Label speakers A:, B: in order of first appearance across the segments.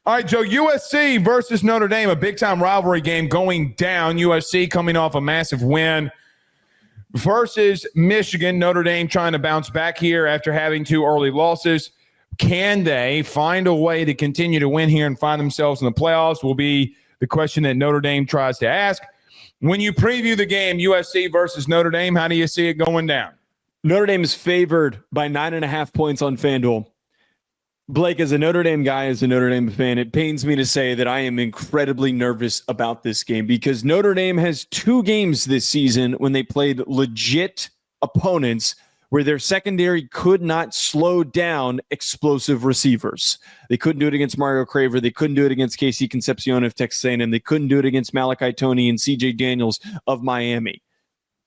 A: All right, Joe, USC versus Notre Dame, a big-time rivalry game going down. USC coming off a massive win versus Michigan. Notre Dame trying to bounce back here after having 2 early losses. Can they find a way to continue to win here and find themselves in the playoffs will be the question that Notre Dame tries to ask. When you preview the game, USC versus Notre Dame, how do you see it going down?
B: Notre Dame is favored by 9.5 points on FanDuel. Blake, as a Notre Dame guy, as a Notre Dame fan, it pains me to say that I am incredibly nervous about this game because Notre Dame has 2 games this season when they played legit opponents where their secondary could not slow down explosive receivers. They couldn't do it against Mario Craver. They couldn't do it against Casey Concepcion of Texas A&M. They couldn't do it against Malachi Toney and CJ Daniels of Miami.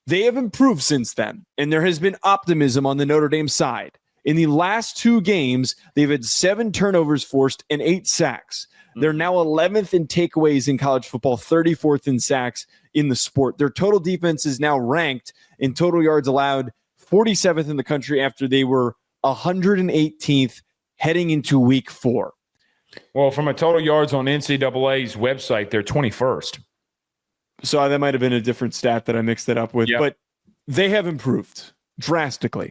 B: They have improved since then, and there has been optimism on the Notre Dame side. In the last 2 games, they've had 7 turnovers forced and 8 sacks. They're now 11th in takeaways in college football, 34th in sacks in the sport. Their total defense is now ranked in total yards allowed 47th in the country after they were 118th heading into week 4.
A: Well, from a total yards on NCAA's website, they're 21st.
B: So that might have been a different stat that I mixed that up with,
A: Yep.
B: But they have improved drastically.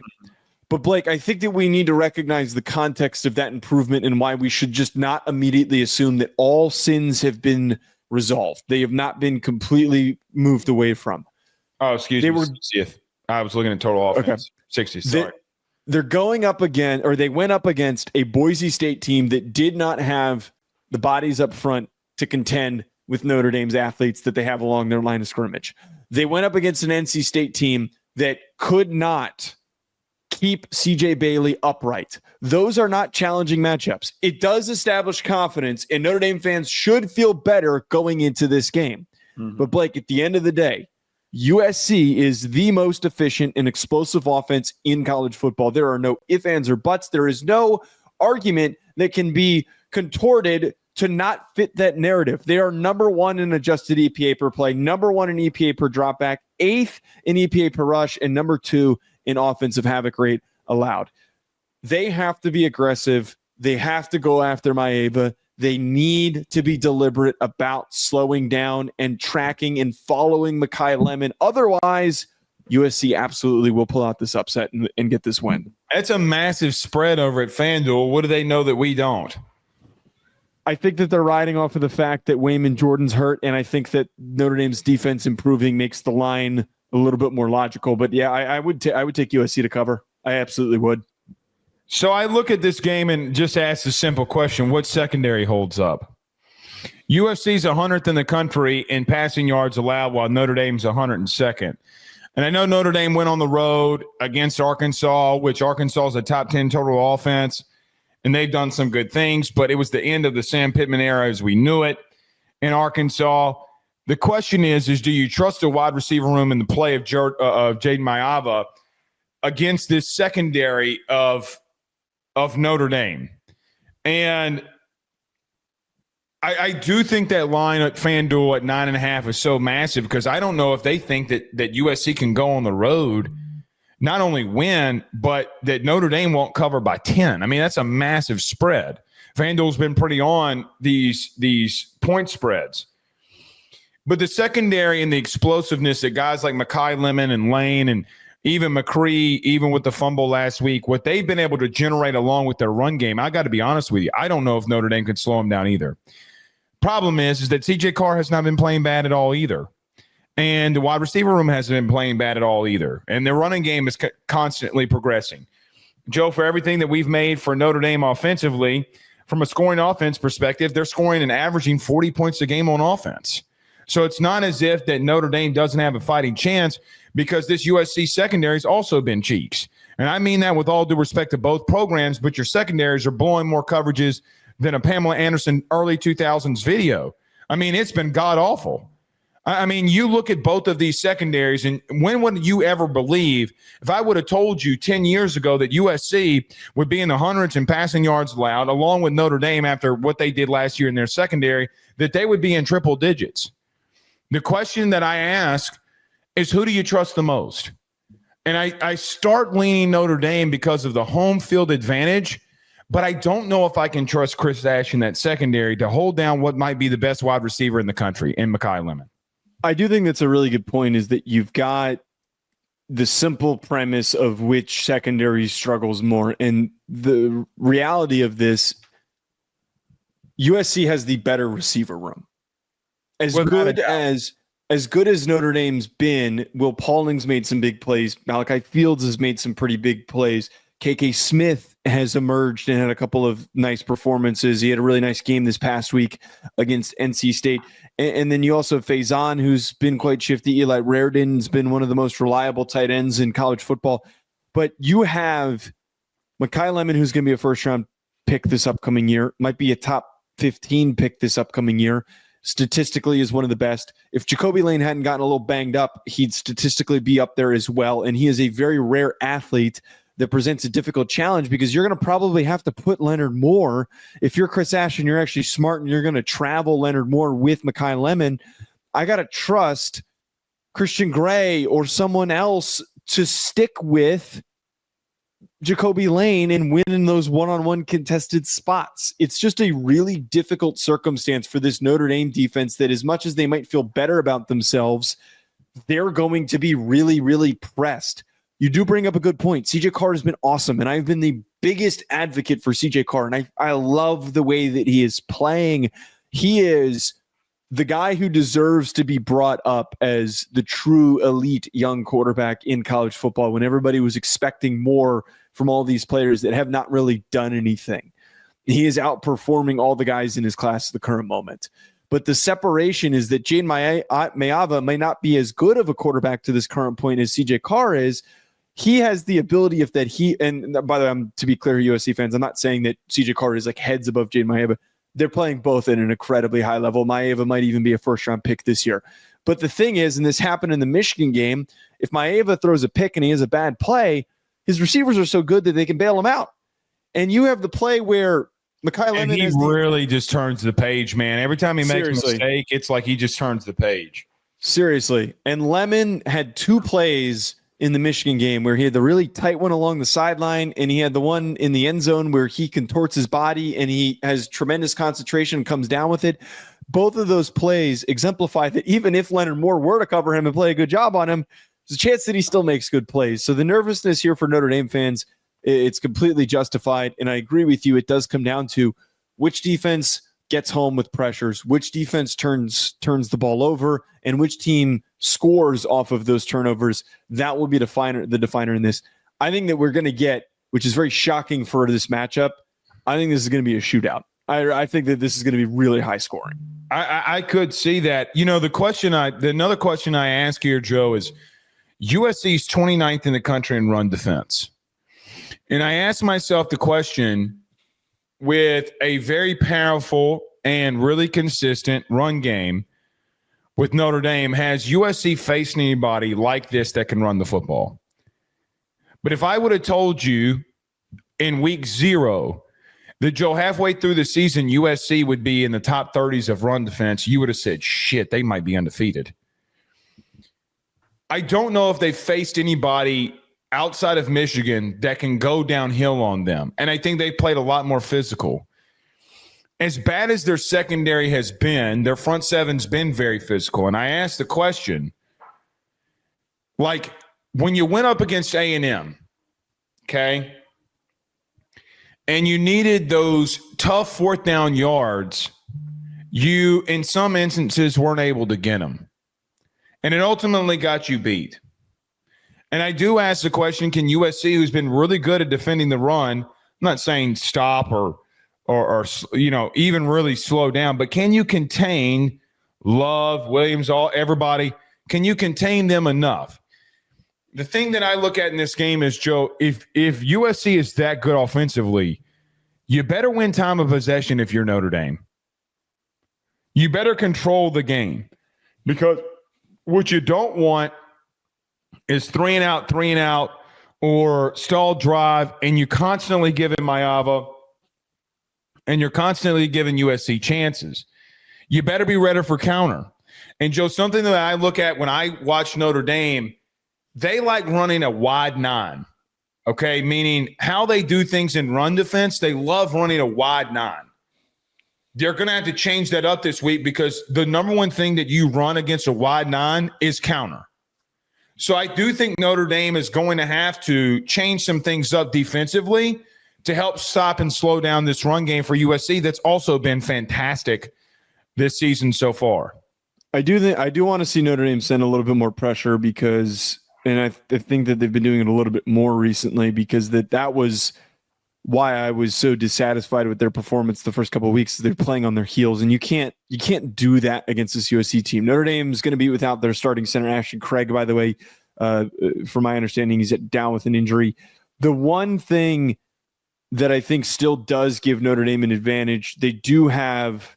B: But Blake, I think that we need to recognize the context of that improvement and why we should just not immediately assume that all sins have been resolved. They have not been completely moved away from.
A: Oh, excuse me. 60th. I was looking at total offense. Okay. 60, sorry.
B: They're going up again, or they went up against a Boise State team that did not have the bodies up front to contend with Notre Dame's athletes that they have along their line of scrimmage. They went up against an NC State team that could not keep CJ Bailey upright. Those are not challenging matchups. It does establish confidence, and Notre Dame fans should feel better going into this game. Mm-hmm. But Blake, at the end of the day, USC is the most efficient and explosive offense in college football. There are no ifs, ands, or buts. There is no argument that can be contorted to not fit that narrative. They are number 1 in adjusted EPA per play, number 1 in EPA per dropback, 8th in EPA per rush, and number 2 in offensive havoc rate allowed. They have to be aggressive. They have to go after Maiava. They need to be deliberate about slowing down and tracking and following Makai Lemon. Otherwise, USC absolutely will pull out this upset and get this win.
A: That's a massive spread over at FanDuel. What do they know that we don't?
B: I think that they're riding off of the fact that Wayman Jordan's hurt, and I think that Notre Dame's defense improving makes the line a little bit more logical. But yeah, I would take USC to cover. I absolutely would.
A: So I look at this game and just ask a simple question. What secondary holds up? USC's 100th in the country in passing yards allowed, while Notre Dame's 102nd. And I know Notre Dame went on the road against Arkansas, which Arkansas is a top 10 total offense, and they've done some good things, but it was the end of the Sam Pittman era as we knew it in Arkansas. The question is do you trust the wide receiver room in the play of Jayden Maiava against this secondary of Notre Dame? And I do think that line at FanDuel at 9.5 is so massive because I don't know if they think that USC can go on the road, not only win, but that Notre Dame won't cover by 10. I mean, that's a massive spread. FanDuel's been pretty on these point spreads. But the secondary and the explosiveness that guys like Makai Lemon and Lane and even McCree, even with the fumble last week, what they've been able to generate along with their run game, I got to be honest with you, I don't know if Notre Dame can slow them down either. Problem is that CJ Carr has not been playing bad at all either. And the wide receiver room hasn't been playing bad at all either. And their running game is constantly progressing. Joe, for everything that we've made for Notre Dame offensively, from a scoring offense perspective, they're scoring and averaging 40 points a game on offense. So it's not as if that Notre Dame doesn't have a fighting chance because this USC secondary has also been cheeks. And I mean that with all due respect to both programs, but your secondaries are blowing more coverages than a Pamela Anderson early 2000s video. I mean, it's been god-awful. I mean, you look at both of these secondaries, and when would you ever believe, if I would have told you 10 years ago that USC would be in the hundreds in passing yards allowed, along with Notre Dame after what they did last year in their secondary, that they would be in triple digits? The question that I ask is, who do you trust the most? And I start leaning Notre Dame because of the home field advantage, But I don't know if I can trust Chris Ash in that secondary to hold down what might be the best wide receiver in the country in Makai Lemon.
B: I do think that's a really good point, is that you've got the simple premise of which secondary struggles more. And the reality of this, USC has the better receiver room. As good as Notre Dame's been, Will Pauling's made some big plays. Malachi Fields has made some pretty big plays. KK Smith has emerged and had a couple of nice performances. He had a really nice game this past week against NC State. And then you also have Faison, who's been quite shifty. Eli Raridon's been one of the most reliable tight ends in college football. But you have Makai Lemon, who's going to be a first-round pick this upcoming year, might be a top 15 pick this upcoming year. Statistically is one of the best. If Jacoby Lane hadn't gotten a little banged up, he'd statistically be up there as well. And he is a very rare athlete that presents a difficult challenge, because you're going to probably have to put Leonard Moore. If you're Chris Ash and you're actually smart and you're going to travel Leonard Moore with Makai Lemon, I got to trust Christian Gray or someone else to stick with Jacoby Lane and win in those one-on-one contested spots. It's just a really difficult circumstance for this Notre Dame defense that, as much as they might feel better about themselves, they're going to be really, really pressed. You do bring up a good point. CJ Carr has been awesome, and I've been the biggest advocate for CJ Carr, and I love the way that he is playing. He is the guy who deserves to be brought up as the true elite young quarterback in college football, when everybody was expecting more from all these players that have not really done anything. He is outperforming all the guys in his class at the current moment. But the separation is that Jayden Maiava may not be as good of a quarterback to this current point as CJ Carr is. He has the ability, if that he, and by the way, to be clear, USC fans, I'm not saying that CJ Carr is like heads above Jayden Maiava. They're playing both at an incredibly high level. Maiava might even be a first-round pick this year. But the thing is, and this happened in the Michigan game, if Maiava throws a pick and he has a bad play, his receivers are so good that they can bail him out. And you have the play where Makai Lemon,
A: and he really just turns the page, man. Every time he makes a mistake, it's like he just turns the page.
B: Seriously. And Lemon had two plays in the Michigan game where he had the really tight one along the sideline, and he had the one in the end zone where he contorts his body and he has tremendous concentration and comes down with it. Both of those plays exemplify that even if Leonard Moore were to cover him and play a good job on him, there's a chance that he still makes good plays. So the nervousness here for Notre Dame fans, it's completely justified. And I agree with you. It does come down to which defense gets home with pressures, which defense turns the ball over, and which team scores off of those turnovers. That will be the definer in this. I think that we're going to get, which is very shocking for this matchup, I think this is going to be a shootout. I think that this is going to be really high scoring.
A: I could see that. You know, another question I ask here, Joe, is USC's 29th in the country in run defense. And I asked myself the question, with a very powerful and really consistent run game with Notre Dame, has USC faced anybody like this that can run the football? But if I would have told you in week 0 that, Joe, halfway through the season, USC would be in the top 30s of run defense, you would have said, shit, they might be undefeated. I don't know if they faced anybody outside of Michigan that can go downhill on them. And I think they played a lot more physical. As bad as their secondary has been, their front seven's been very physical. And I asked the question, like, when you went up against A&M, okay, and you needed those tough fourth down yards, you, in some instances, weren't able to get them. And it ultimately got you beat. And I do ask the question, can USC, who's been really good at defending the run, I'm not saying stop or you know, even really slow down, but can you contain Love, Williams, everybody? Can you contain them enough? The thing that I look at in this game is, Joe, if USC is that good offensively, you better win time of possession if you're Notre Dame. You better control the game, because what you don't want is 3 and out, or stall drive, and you constantly giving Maiava, and you're constantly giving USC chances. You better be ready for counter. And, Joe, something that I look at when I watch Notre Dame, they like running a wide 9, Okay, meaning how they do things in run defense, they love running a wide 9. They're going to have to change that up this week because the number one thing that you run against a wide 9 is counter. So I do think Notre Dame is going to have to change some things up defensively to help stop and slow down this run game for USC that's also been fantastic this season so far.
B: I do want to see Notre Dame send a little bit more pressure because, and I think that they've been doing it a little bit more recently because that was why I was so dissatisfied with their performance the first couple of weeks. They're playing on their heels, and you can't do that against this USC team. Notre Dame is going to be without their starting center, Ashton Craig, by the way. From my understanding, he's down with an injury. The one thing that I think still does give Notre Dame an advantage, they do have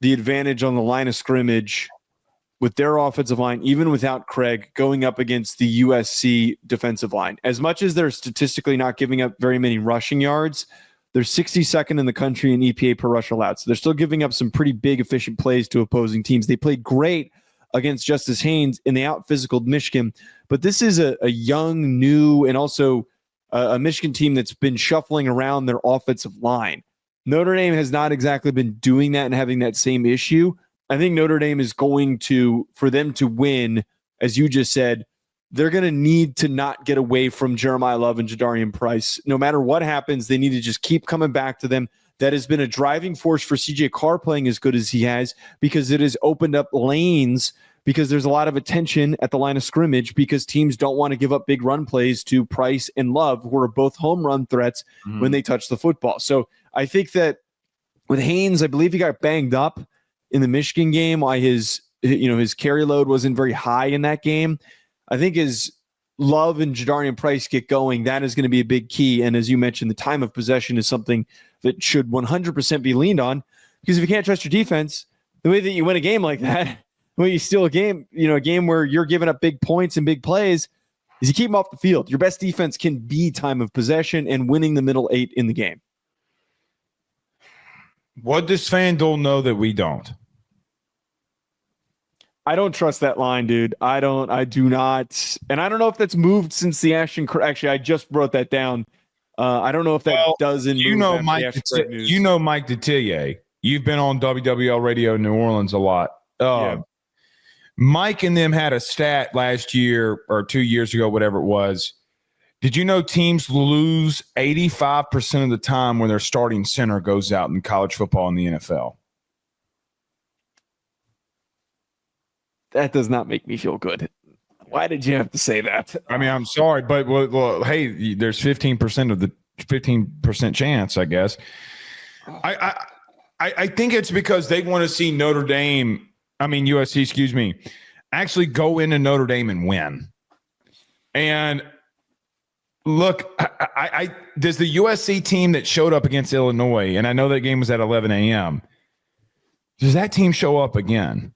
B: the advantage on the line of scrimmage with their offensive line, even without Craig, going up against the USC defensive line. As much as they're statistically not giving up very many rushing yards, they're 62nd in the country in EPA per rush allowed. So they're still giving up some pretty big, efficient plays to opposing teams. They played great against Justice Haynes, and they out-physicaled Michigan. But this is a young, new, and also a Michigan team that's been shuffling around their offensive line. Notre Dame has not exactly been doing that and having that same issue. I think Notre Dame is going to, for them to win, as you just said, they're going to need to not get away from Jeremiah Love and Jadarian Price. No matter what happens, they need to just keep coming back to them. That has been a driving force for CJ Carr playing as good as he has because it has opened up lanes because there's a lot of attention at the line of scrimmage because teams don't want to give up big run plays to Price and Love, who are both home run threats when they touch the football. So I think that with Haynes, I believe he got banged up in the Michigan game, why his carry load wasn't very high in that game. I think as Love and Jadarian Price get going, that is going to be a big key. And as you mentioned, the time of possession is something that should 100% be leaned on because if you can't trust your defense, the way that you win a game like that, when you steal a game, a game where you're giving up big points and big plays, is you keep them off the field. Your best defense can be time of possession and winning the middle 8 in the game.
A: What does FanDuel know that we don't?
B: I don't trust that line, dude. I do not. And I don't know if that's moved since the Ashton. Actually, I just wrote that down. I don't know if that doesn't move.
A: Mike Detillier. You've been on WWL Radio in New Orleans a lot.
B: Yeah.
A: Mike and them had a stat last year or 2 years ago, whatever it was. Did you know teams lose 85% of the time when their starting center goes out in college football and the NFL?
B: That does not make me feel good. Why did you have to say that?
A: I mean, I'm sorry, but well, hey, there's 15% of the 15% chance, I guess. I think it's because they want to see USC, actually go into Notre Dame and win. And look, I does the USC team that showed up against Illinois, and I know that game was at 11 a.m., does that team show up again?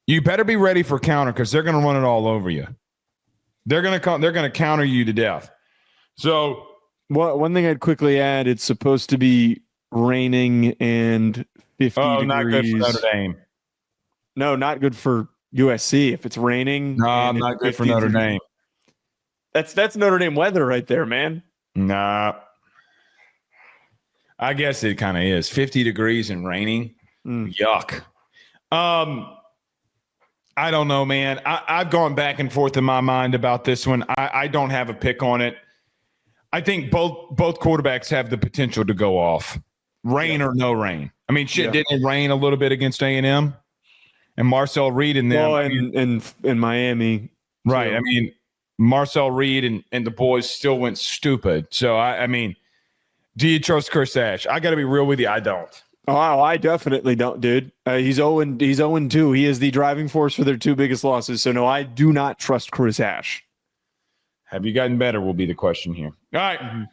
A: You better be ready for counter because they're going to run it all over you. They're going to counter you to death. So,
B: one thing I'd quickly add: it's supposed to be raining and 50 degrees.
A: Not good for Notre Dame.
B: No, not good for USC. If it's raining,
A: no, not good for Notre Dame.
B: That's Notre Dame weather right there, man.
A: Nah, I guess it kind of is 50 degrees and raining. Yuck. I don't know, man. I've gone back and forth in my mind about this one. I don't have a pick on it. I think both quarterbacks have the potential to go off, rain or no rain. I mean, didn't it rain a little bit against A&M and Marcel Reed and them?
B: Well, in Miami,
A: right?
B: So.
A: I mean, Marcel Reed and the boys still went stupid. So I mean, do you trust Chris Ash? I got to be real with you. I don't.
B: Oh, I definitely don't, dude. He's 0-2. He is the driving force for their 2 biggest losses. So, no, I do not trust Chris Ash.
A: Have you gotten better will be the question here. All right.